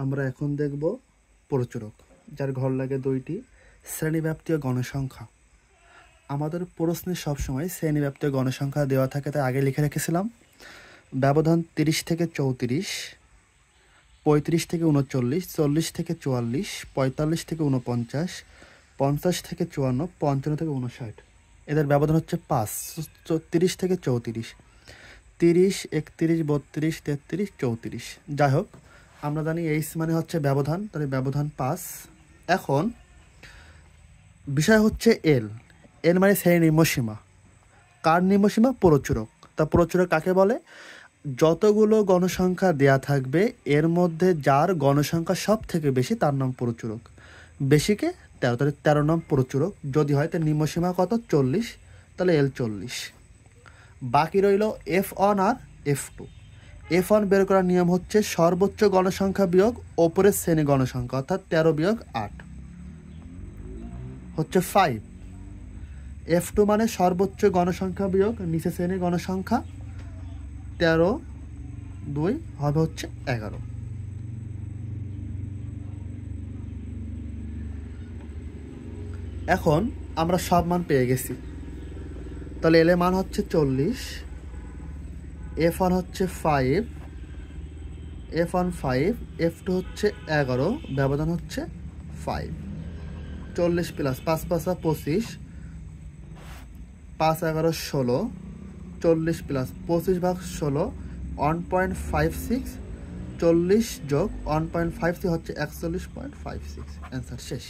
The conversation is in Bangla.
আমরা এখন দেখব প্রচুরক, যার ঘর লাগে 2টি। শ্রেণীব্যাপ্তীয় গণসংখ্যা। আমাদের প্রশ্নে সবসময় শ্রেণীব্যাপ্তীয় গণসংখ্যা দেওয়া থাকে, তাই আগে লিখে রেখেছিলাম। ব্যবধান 30 থেকে 34, 35 থেকে 39, 40 থেকে 44, 45 থেকে 49, 50 থেকে 54, 55 থেকে 59। এদের ব্যবধান হচ্ছে 5। 30 থেকে 34, 30, 31, 32, 33, 34। যাই হোক, আমরা জানি এইচ মানে হচ্ছে ব্যবধান, তাহলে ব্যবধান 5। এখন বিষয় হচ্ছে এল। এল মানে শ্রেণী নিম্নসীমা। কার নিম্নসীমা? প্রচুরক। তা প্রচুরক কাকে বলে? যতগুলো গণসংখ্যা দেয়া থাকবে এর মধ্যে যার গণসংখ্যা সব থেকে বেশি তার নাম প্রচুরক। বেশিকে 13, তাহলে 13 নাম প্রচুরক। যদি হয় তার নিম্নসীমা কত? 40, তাহলে এল 40। বাকি রইল F1 আর F2। F1 বের করার নিয়ম হচ্ছে সর্বোচ্চ গণসংখ্যা বিয়োগ ওপরের শ্রেণী গণসংখ্যা, অর্থাৎ 13 বিয়োগ 8 হচ্ছে 5। F2 মানে সর্বোচ্চ গণসংখ্যা বিয়োগ নিচে শ্রেণীর গণসংখ্যা, 13 2 হবে হচ্ছে 11। এখন আমরা সব মান পেয়ে গেছি, তাহলে এল এর মান হচ্ছে 40, F1 হচ্ছে 5, F1 5, F2 হচ্ছে 11, ব্যবধান হচ্ছে 5। 40 প্লাস 5 5 25, 5 11 16, 40 প্লাস 25 ভাগ 16, 1.56, 40 যোগ 1.56 হচ্ছে 41.56। অ্যান্সার শেষ।